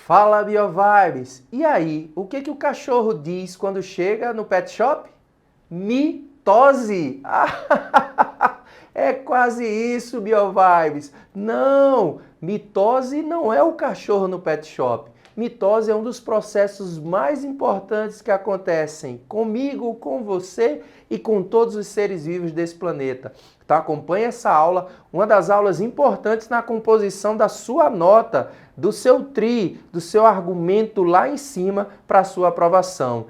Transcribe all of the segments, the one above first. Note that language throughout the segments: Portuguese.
Fala, BioVibes! E aí, o que o cachorro diz quando chega no pet shop? Mitose! É quase isso, BioVibes! Não! Mitose não é o cachorro no pet shop. Mitose é um dos processos mais importantes que acontecem comigo, com você e com todos os seres vivos desse planeta. Então acompanhe essa aula, uma das aulas importantes na composição da sua nota, do seu TRI, do seu argumento lá em cima para a sua aprovação.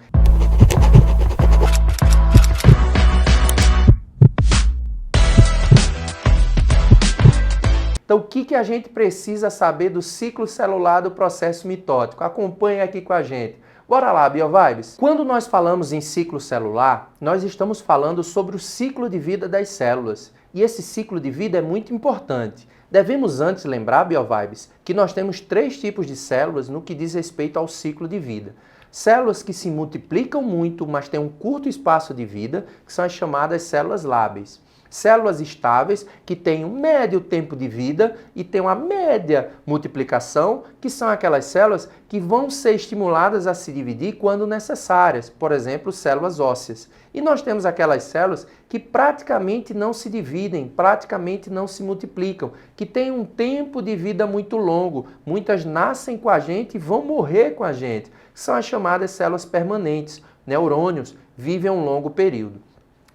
Então, o que a gente precisa saber do ciclo celular do processo mitótico? Acompanhe aqui com a gente. Bora lá, BioVibes! Quando nós falamos em ciclo celular, nós estamos falando sobre o ciclo de vida das células. E esse ciclo de vida é muito importante. Devemos antes lembrar, BioVibes, que nós temos 3 tipos de células no que diz respeito ao ciclo de vida. Células que se multiplicam muito, mas têm um curto espaço de vida, que são as chamadas células lábeis. Células estáveis que têm um médio tempo de vida e têm uma média multiplicação, que são aquelas células que vão ser estimuladas a se dividir quando necessárias, por exemplo, células ósseas. E nós temos aquelas células que praticamente não se dividem, praticamente não se multiplicam, que têm um tempo de vida muito longo. Muitas nascem com a gente e vão morrer com a gente. São as chamadas células permanentes, neurônios, vivem um longo período.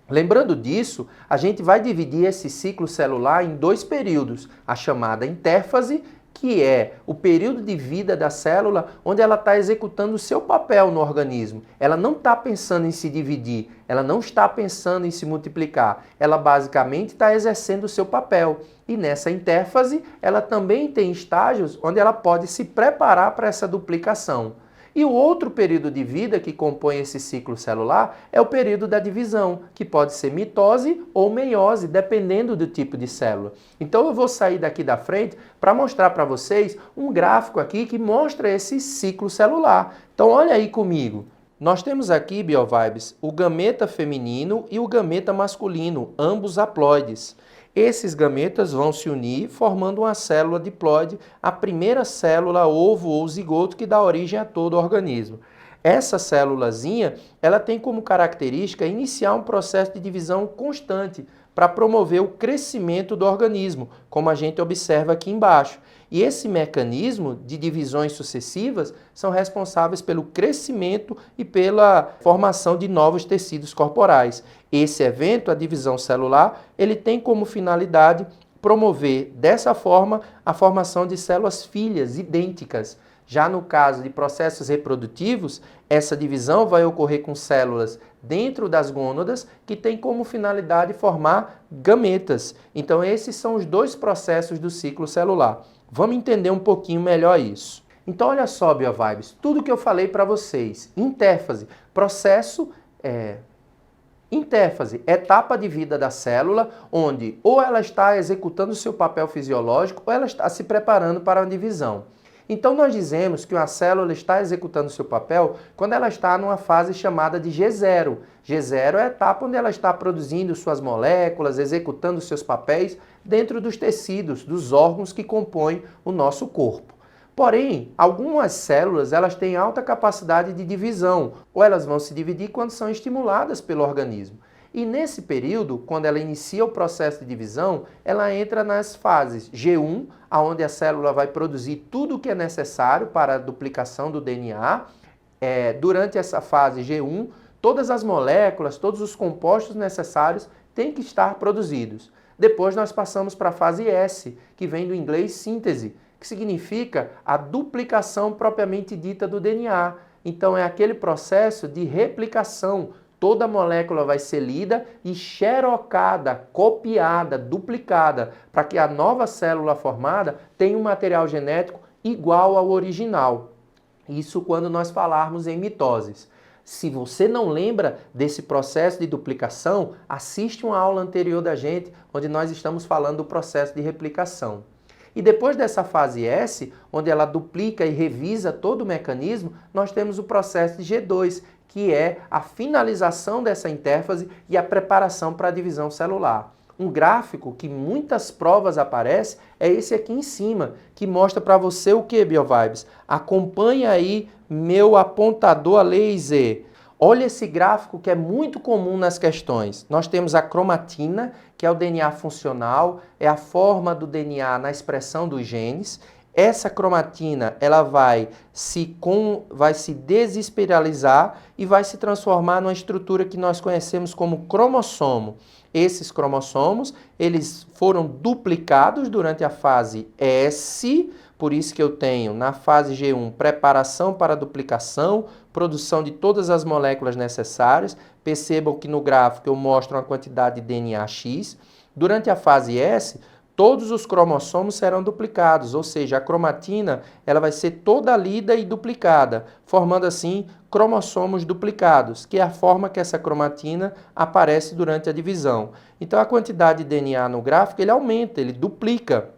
Lembrando disso, a gente vai dividir esse ciclo celular em 2 períodos, a chamada intérfase, que é o período de vida da célula onde ela está executando o seu papel no organismo. Ela não está pensando em se dividir, ela não está pensando em se multiplicar, ela basicamente está exercendo o seu papel. E nessa intérfase, ela também tem estágios onde ela pode se preparar para essa duplicação. E o outro período de vida que compõe esse ciclo celular é o período da divisão, que pode ser mitose ou meiose, dependendo do tipo de célula. Então eu vou sair daqui da frente para mostrar para vocês um gráfico aqui que mostra esse ciclo celular. Então olha aí comigo. Nós temos aqui, BioVibes, o gameta feminino e o gameta masculino, ambos haploides. Esses gametas vão se unir formando uma célula diploide, a primeira célula ovo ou zigoto que dá origem a todo o organismo. Essa célulazinha, ela tem como característica iniciar um processo de divisão constante para promover o crescimento do organismo, como a gente observa aqui embaixo. E esse mecanismo de divisões sucessivas são responsáveis pelo crescimento e pela formação de novos tecidos corporais. Esse evento, a divisão celular, ele tem como finalidade promover dessa forma a formação de células filhas idênticas. Já no caso de processos reprodutivos, essa divisão vai ocorrer com células dentro das gônadas que tem como finalidade formar gametas. Então esses são os 2 processos do ciclo celular. Vamos entender um pouquinho melhor isso. Então olha só, BioVibes, tudo que eu falei para vocês. Intérfase, processo intérfase, etapa de vida da célula, onde ou ela está executando o seu papel fisiológico ou ela está se preparando para a divisão. Então nós dizemos que uma célula está executando o seu papel quando ela está numa fase chamada de G0. G0 é a etapa onde ela está produzindo suas moléculas, executando seus papéis dentro dos tecidos, dos órgãos que compõem o nosso corpo. Porém, algumas células elas têm alta capacidade de divisão, ou elas vão se dividir quando são estimuladas pelo organismo. E nesse período, quando ela inicia o processo de divisão, ela entra nas fases G1, onde a célula vai produzir tudo o que é necessário para a duplicação do DNA. Durante essa fase G1, todas as moléculas, todos os compostos necessários têm que estar produzidos. Depois nós passamos para a fase S, que vem do inglês síntese, que significa a duplicação propriamente dita do DNA. Então é aquele processo de replicação. Toda molécula vai ser lida e xerocada, copiada, duplicada, para que a nova célula formada tenha um material genético igual ao original. Isso quando nós falarmos em mitoses. Se você não lembra desse processo de duplicação, assiste uma aula anterior da gente, onde nós estamos falando do processo de replicação. E depois dessa fase S, onde ela duplica e revisa todo o mecanismo, nós temos o processo de G2, que é a finalização dessa intérfase e a preparação para a divisão celular. Um gráfico que muitas provas aparece é esse aqui em cima, que mostra para você o que, BioVibes? Acompanha aí meu apontador a laser. Olha esse gráfico que é muito comum nas questões. Nós temos a cromatina, que é o DNA funcional, é a forma do DNA na expressão dos genes. Essa cromatina ela vai se desespiralizar e vai se transformar numa estrutura que nós conhecemos como cromossomo. Esses cromossomos, eles foram duplicados durante a fase S, por isso que eu tenho na fase G1 preparação para a duplicação, produção de todas as moléculas necessárias. Percebam que no gráfico eu mostro uma quantidade de DNA X. Durante a fase S, todos os cromossomos serão duplicados, ou seja, a cromatina ela vai ser toda lida e duplicada, formando assim cromossomos duplicados, que é a forma que essa cromatina aparece durante a divisão. Então a quantidade de DNA no gráfico ele aumenta, ele duplica.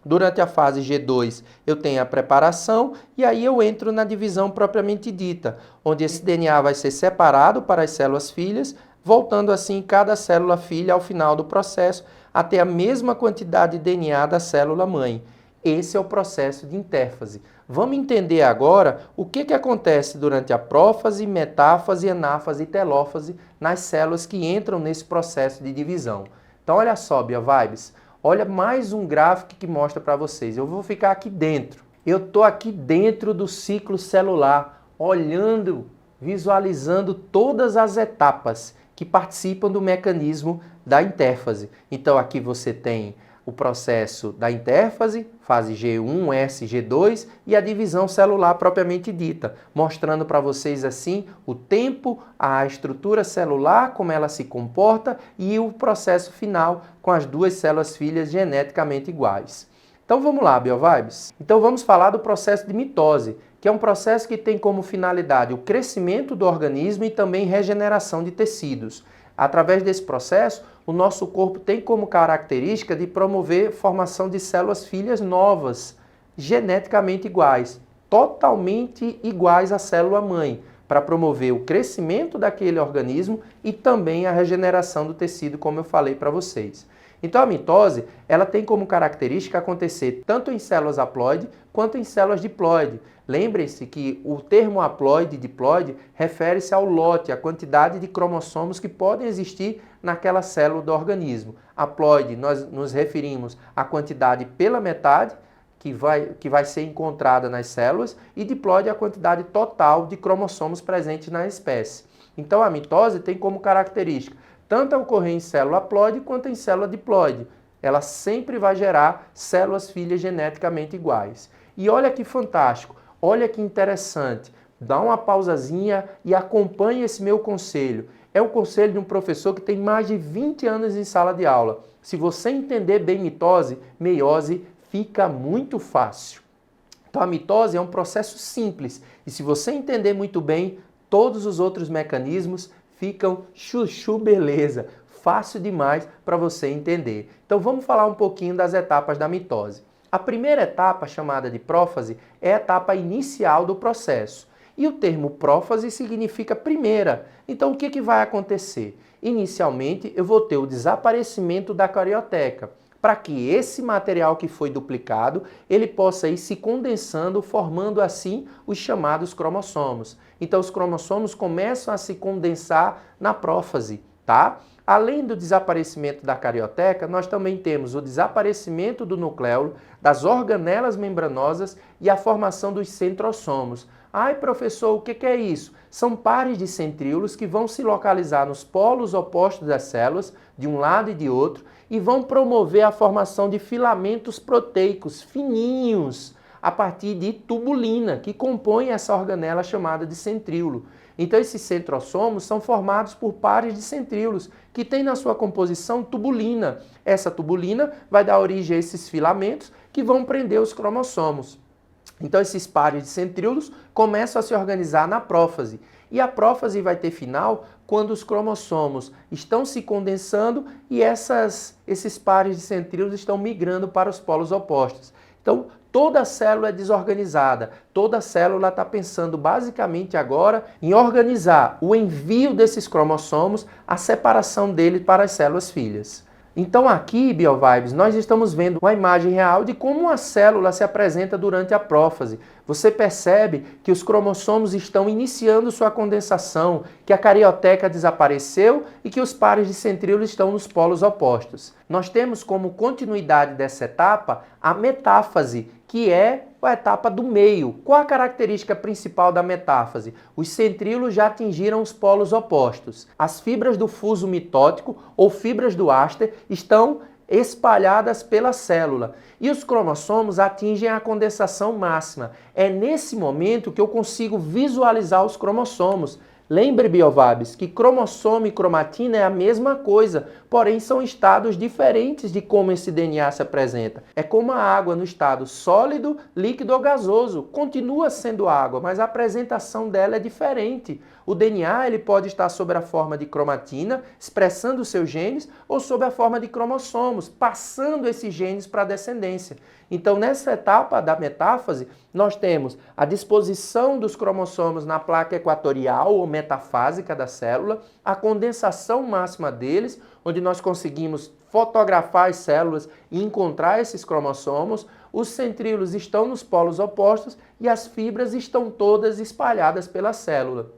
Durante a fase G2 eu tenho a preparação e aí eu entro na divisão propriamente dita, onde esse DNA vai ser separado para as células filhas, voltando assim cada célula filha ao final do processo a ter a mesma quantidade de DNA da célula mãe. Esse é o processo de intérfase. Vamos entender agora o que acontece durante a prófase, metáfase, anáfase e telófase nas células que entram nesse processo de divisão. Então olha só, BioVibes. Olha mais um gráfico que mostra para vocês. Eu vou ficar aqui dentro. Eu estou aqui dentro do ciclo celular, olhando, visualizando todas as etapas que participam do mecanismo da intérfase. Então aqui você tem o processo da intérfase, fase G1, S, G2 e a divisão celular propriamente dita, mostrando para vocês assim o tempo, a estrutura celular, como ela se comporta e o processo final com as duas células filhas geneticamente iguais. Então vamos lá, BioVibes. Então vamos falar do processo de mitose, que é um processo que tem como finalidade o crescimento do organismo e também regeneração de tecidos. Através desse processo, o nosso corpo tem como característica de promover formação de células filhas novas, geneticamente iguais, totalmente iguais à célula mãe, para promover o crescimento daquele organismo e também a regeneração do tecido, como eu falei para vocês. Então a mitose, ela tem como característica acontecer tanto em células haploide quanto em células diploide. Lembrem-se que o termo haploide e diploide refere-se ao lote, a quantidade de cromossomos que podem existir naquela célula do organismo. Haploide, nós nos referimos à quantidade pela metade que vai ser encontrada nas células e diploide a quantidade total de cromossomos presentes na espécie. Então a mitose tem como característica tanto ocorrer em célula haploide quanto em célula diploide. Ela sempre vai gerar células filhas geneticamente iguais. E olha que fantástico, olha que interessante. Dá uma pausazinha e acompanhe esse meu conselho. É o conselho de um professor que tem mais de 20 anos em sala de aula. Se você entender bem mitose, meiose, fica muito fácil. Então a mitose é um processo simples e se você entender muito bem, todos os outros mecanismos ficam chuchu beleza, fácil demais para você entender. Então vamos falar um pouquinho das etapas da mitose. A primeira etapa, chamada de prófase, é a etapa inicial do processo. E o termo prófase significa primeira. Então o que vai acontecer? Inicialmente eu vou ter o desaparecimento da carioteca, para que esse material que foi duplicado, ele possa ir se condensando, formando assim os chamados cromossomos. Então os cromossomos começam a se condensar na prófase, tá? Além do desaparecimento da carioteca, nós também temos o desaparecimento do nucleolo, das organelas membranosas e a formação dos centrossomos. Ai, professor, o que é isso? São pares de centríolos que vão se localizar nos polos opostos das células, de um lado e de outro, e vão promover a formação de filamentos proteicos fininhos, a partir de tubulina, que compõe essa organela chamada de centríolo. Então esses centrossomos são formados por pares de centríolos, que têm na sua composição tubulina. Essa tubulina vai dar origem a esses filamentos que vão prender os cromossomos. Então esses pares de centríolos começam a se organizar na prófase. E a prófase vai ter final quando os cromossomos estão se condensando e esses pares de centríolos estão migrando para os polos opostos. Então, toda célula é desorganizada, toda célula está pensando basicamente agora em organizar o envio desses cromossomos, a separação deles para as células filhas. Então aqui, BioVibes, nós estamos vendo uma imagem real de como uma célula se apresenta durante a prófase. Você percebe que os cromossomos estão iniciando sua condensação, que a carioteca desapareceu e que os pares de centríolo estão nos polos opostos. Nós temos como continuidade dessa etapa a metáfase, que é a etapa do meio. Qual a característica principal da metáfase? Os centríolos já atingiram os polos opostos. As fibras do fuso mitótico ou fibras do áster estão espalhadas pela célula e os cromossomos atingem a condensação máxima. É nesse momento que eu consigo visualizar os cromossomos. Lembre, BioVibes, que cromossomo e cromatina é a mesma coisa, porém são estados diferentes de como esse DNA se apresenta. É como a água no estado sólido, líquido ou gasoso. Continua sendo água, mas a apresentação dela é diferente. O DNA ele pode estar sob a forma de cromatina, expressando os seus genes, ou sob a forma de cromossomos, passando esses genes para a descendência. Então, nessa etapa da metáfase, nós temos a disposição dos cromossomos na placa equatorial ou metafásica da célula, a condensação máxima deles, onde nós conseguimos fotografar as células e encontrar esses cromossomos, os centríolos estão nos polos opostos e as fibras estão todas espalhadas pela célula.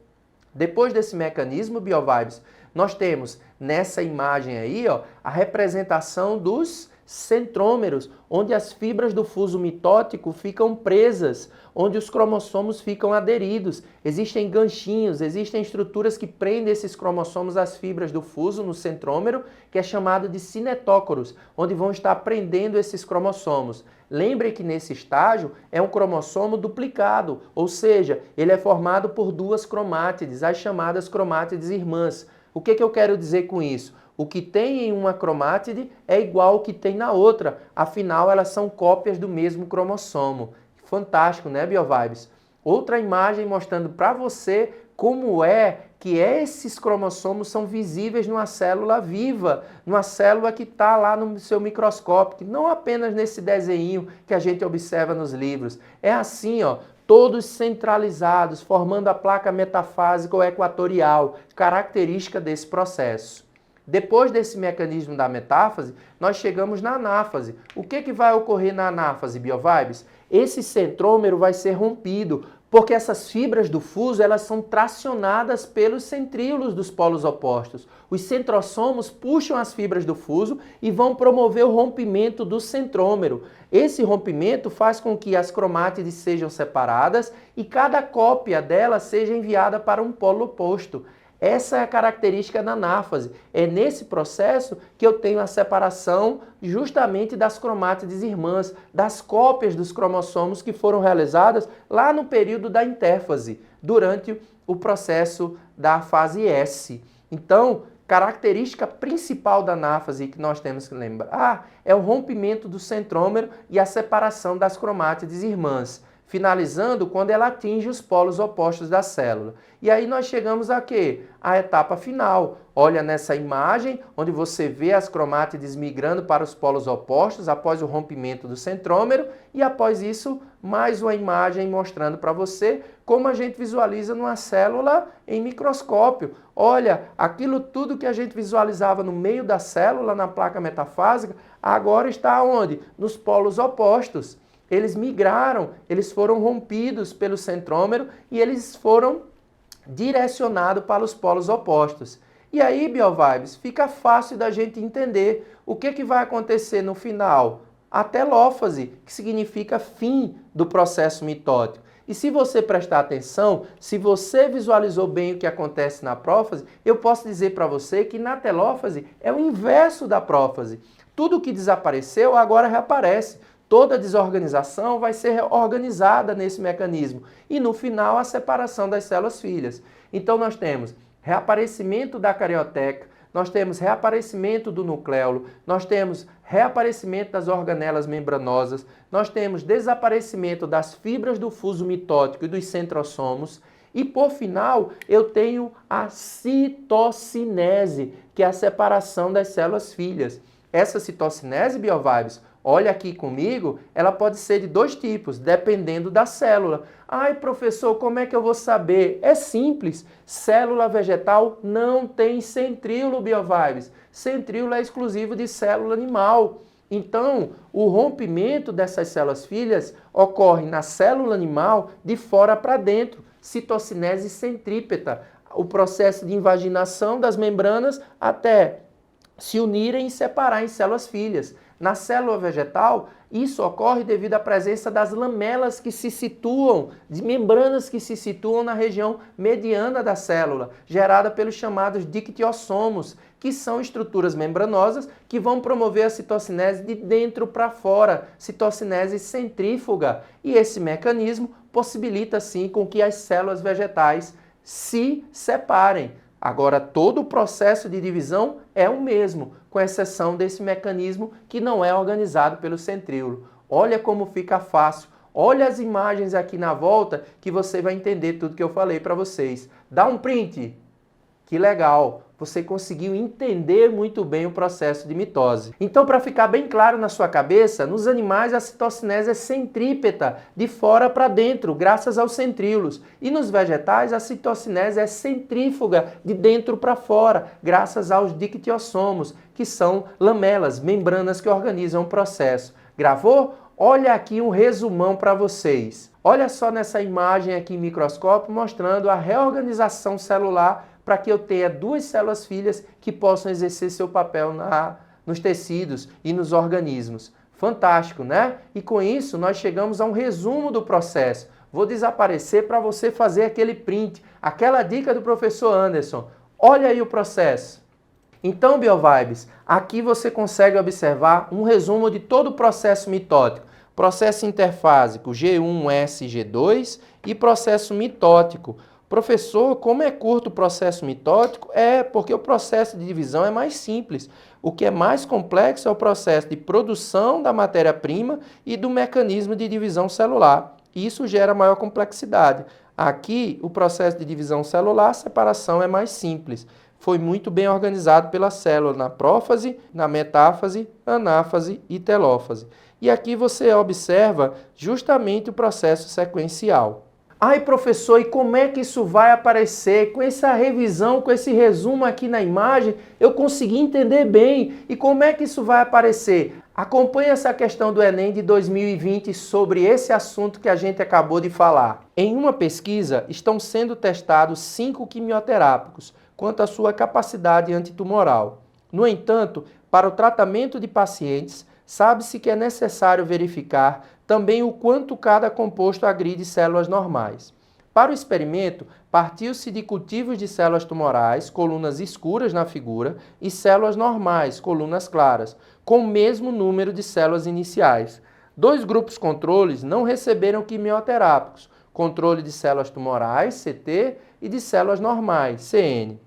Depois desse mecanismo, BioVibes, nós temos nessa imagem aí, ó, a representação dos centrômeros, onde as fibras do fuso mitótico ficam presas, onde os cromossomos ficam aderidos. Existem ganchinhos, existem estruturas que prendem esses cromossomos às fibras do fuso no centrômero, que é chamado de cinetócoros, onde vão estar prendendo esses cromossomos. Lembre que nesse estágio é um cromossomo duplicado, ou seja, ele é formado por duas cromátides, as chamadas cromátides irmãs. O que eu quero dizer com isso? O que tem em uma cromátide é igual ao que tem na outra, afinal elas são cópias do mesmo cromossomo. Fantástico, né, BioVibes? Outra imagem mostrando para você como é que esses cromossomos são visíveis numa célula viva, numa célula que está lá no seu microscópio, não apenas nesse desenho que a gente observa nos livros. É assim, ó, todos centralizados, formando a placa metafásica ou equatorial, característica desse processo. Depois desse mecanismo da metáfase, nós chegamos na anáfase. O que vai ocorrer na anáfase, BioVibes? Esse centrômero vai ser rompido, porque essas fibras do fuso elas são tracionadas pelos centríolos dos polos opostos. Os centrossomos puxam as fibras do fuso e vão promover o rompimento do centrômero. Esse rompimento faz com que as cromátides sejam separadas e cada cópia delas seja enviada para um polo oposto. Essa é a característica da anáfase. É nesse processo que eu tenho a separação justamente das cromátides irmãs, das cópias dos cromossomos que foram realizadas lá no período da intérfase, durante o processo da fase S. Então, característica principal da anáfase que nós temos que lembrar é o rompimento do centrômero e a separação das cromátides irmãs, finalizando quando ela atinge os polos opostos da célula. E aí nós chegamos a quê? A etapa final. Olha nessa imagem, onde você vê as cromátides migrando para os polos opostos após o rompimento do centrômero e após isso, mais uma imagem mostrando para você como a gente visualiza numa célula em microscópio. Olha, aquilo tudo que a gente visualizava no meio da célula, na placa metafásica, agora está onde? Nos polos opostos. Eles migraram, eles foram rompidos pelo centrômero e eles foram direcionados para os polos opostos. E aí, BioVibes, fica fácil da gente entender o que vai acontecer no final. A telófase, que significa fim do processo mitótico. E se você prestar atenção, se você visualizou bem o que acontece na prófase, eu posso dizer para você que na telófase é o inverso da prófase. Tudo que desapareceu agora reaparece. Toda desorganização vai ser organizada nesse mecanismo. E no final, a separação das células filhas. Então nós temos reaparecimento da carioteca, nós temos reaparecimento do nucleolo, nós temos reaparecimento das organelas membranosas, nós temos desaparecimento das fibras do fuso mitótico e dos centrossomos, e por final eu tenho a citocinese, que é a separação das células filhas. Essa citocinese, BioVibes, Olha aqui comigo, ela pode ser de dois tipos, dependendo da célula. Ai, professor, como é que eu vou saber? É simples, célula vegetal não tem centríolo, BioVibes. Centríolo é exclusivo de célula animal. Então, o rompimento dessas células filhas ocorre na célula animal de fora para dentro, citocinese centrípeta, o processo de invaginação das membranas até se unirem e separar em células filhas. Na célula vegetal, isso ocorre devido à presença das lamelas que se situam, de membranas que se situam na região mediana da célula, gerada pelos chamados dictiossomos, que são estruturas membranosas que vão promover a citocinese de dentro para fora, citocinese centrífuga. E esse mecanismo possibilita, sim, com que as células vegetais se separem. Agora, todo o processo de divisão é o mesmo, com exceção desse mecanismo que não é organizado pelo centríolo. Olha como fica fácil. Olha as imagens aqui na volta que você vai entender tudo que eu falei para vocês. Dá um print. Que legal! Você conseguiu entender muito bem o processo de mitose. Então, para ficar bem claro na sua cabeça, nos animais a citocinese é centrípeta, de fora para dentro, graças aos centríolos. E nos vegetais a citocinese é centrífuga, de dentro para fora, graças aos dictiossomos, que são lamelas, membranas que organizam o processo. Gravou? Olha aqui um resumão para vocês. Olha só nessa imagem aqui em microscópio mostrando a reorganização celular para que eu tenha duas células filhas que possam exercer seu papel nos tecidos e nos organismos. Fantástico, né? E com isso nós chegamos a um resumo do processo. Vou desaparecer para você fazer aquele print, aquela dica do professor Anderson. Olha aí o processo. Então, BioVibes, aqui você consegue observar um resumo de todo o processo mitótico. Processo interfásico G1, G2 e processo mitótico. Professor, como é curto o processo mitótico? É porque o processo de divisão é mais simples. O que é mais complexo é o processo de produção da matéria-prima e do mecanismo de divisão celular. Isso gera maior complexidade. Aqui, o processo de divisão celular, a separação é mais simples. Foi muito bem organizado pela célula na prófase, na metáfase, anáfase e telófase. E aqui você observa justamente o processo sequencial. Ai, professor, e como é que isso vai aparecer? Com essa revisão, com esse resumo aqui na imagem, eu consegui entender bem. E como é que isso vai aparecer? Acompanhe essa questão do Enem de 2020 sobre esse assunto que a gente acabou de falar. Em uma pesquisa, estão sendo testados 5 quimioterápicos quanto à sua capacidade antitumoral. No entanto, para o tratamento de pacientes, sabe-se que é necessário verificar também o quanto cada composto agride células normais. Para o experimento, partiu-se de cultivos de células tumorais, colunas escuras na figura, e células normais, colunas claras, com o mesmo número de células iniciais. 2 grupos controles não receberam quimioterápicos, controle de células tumorais, CT, e de células normais, CN.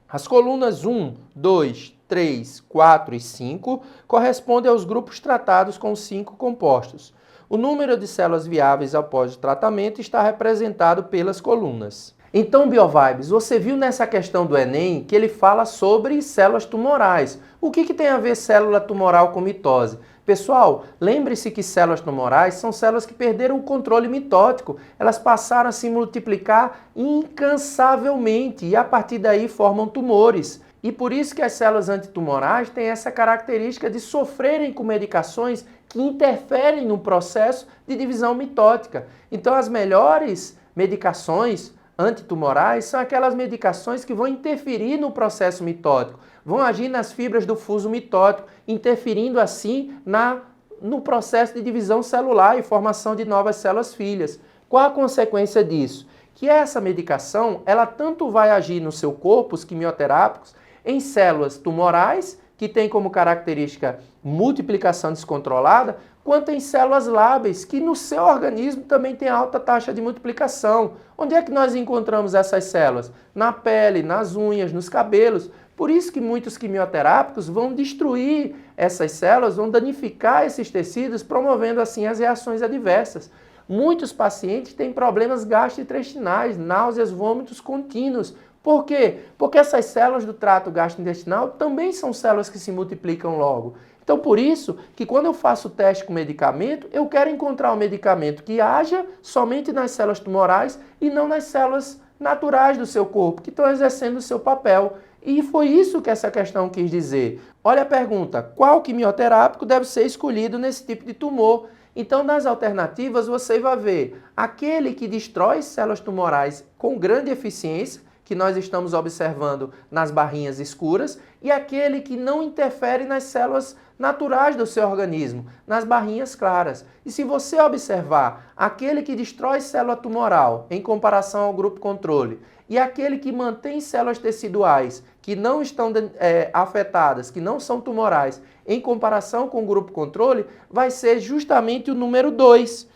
As colunas 1, 2, 3, 4 e 5 correspondem aos grupos tratados com 5 compostos. O número de células viáveis após o tratamento está representado pelas colunas. Então, BioVibes, você viu nessa questão do Enem que ele fala sobre células tumorais. O que tem a ver célula tumoral com mitose? Pessoal, lembre-se que células tumorais são células que perderam o controle mitótico. Elas passaram a se multiplicar incansavelmente e a partir daí formam tumores. E por isso que as células antitumorais têm essa característica de sofrerem com medicações que interferem no processo de divisão mitótica. Então, as melhores medicações antitumorais são aquelas medicações que vão interferir no processo mitótico, vão agir nas fibras do fuso mitótico, interferindo assim no processo de divisão celular e formação de novas células filhas. Qual a consequência disso? Que essa medicação, ela tanto vai agir no seu corpo, os quimioterápicos, em células tumorais, que tem como característica multiplicação descontrolada, quanto em células lábeis, que no seu organismo também tem alta taxa de multiplicação. Onde é que nós encontramos essas células? Na pele, nas unhas, nos cabelos. Por isso que muitos quimioterápicos vão destruir essas células, vão danificar esses tecidos, promovendo assim as reações adversas. Muitos pacientes têm problemas gastrointestinais, náuseas, vômitos contínuos. Por quê? Porque essas células do trato gastrointestinal também são células que se multiplicam logo. Então, por isso que quando eu faço o teste com medicamento, eu quero encontrar um medicamento que haja somente nas células tumorais e não nas células naturais do seu corpo, que estão exercendo o seu papel. E foi isso que essa questão quis dizer. Olha a pergunta, qual quimioterápico deve ser escolhido nesse tipo de tumor? Então, nas alternativas, você vai ver aquele que destrói células tumorais com grande eficiência, que nós estamos observando nas barrinhas escuras, e aquele que não interfere nas células naturais do seu organismo, nas barrinhas claras. E se você observar aquele que destrói célula tumoral em comparação ao grupo controle, e aquele que mantém células teciduais que não estão afetadas, que não são tumorais, em comparação com o grupo controle, vai ser justamente o número 2.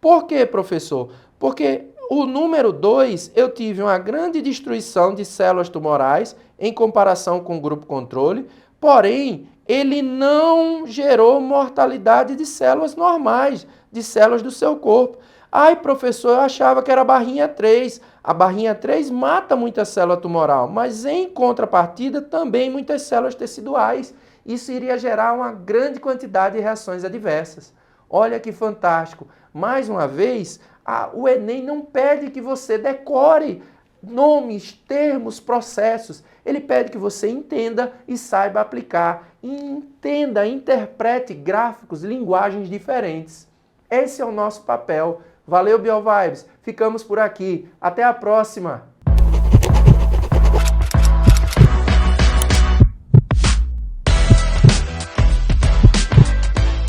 Por quê, professor? Porque o número 2, eu tive uma grande destruição de células tumorais em comparação com o grupo controle, porém, ele não gerou mortalidade de células normais, de células do seu corpo. Ai, professor, eu achava que era a barrinha 3. A barrinha 3 mata muita célula tumoral, mas em contrapartida também muitas células teciduais. Isso iria gerar uma grande quantidade de reações adversas. Olha que fantástico. Mais uma vez, o Enem não pede que você decore nomes, termos, processos. Ele pede que você entenda e saiba aplicar. Entenda, interprete gráficos, linguagens diferentes. Esse é o nosso papel. Valeu, BioVibes. Ficamos por aqui. Até a próxima.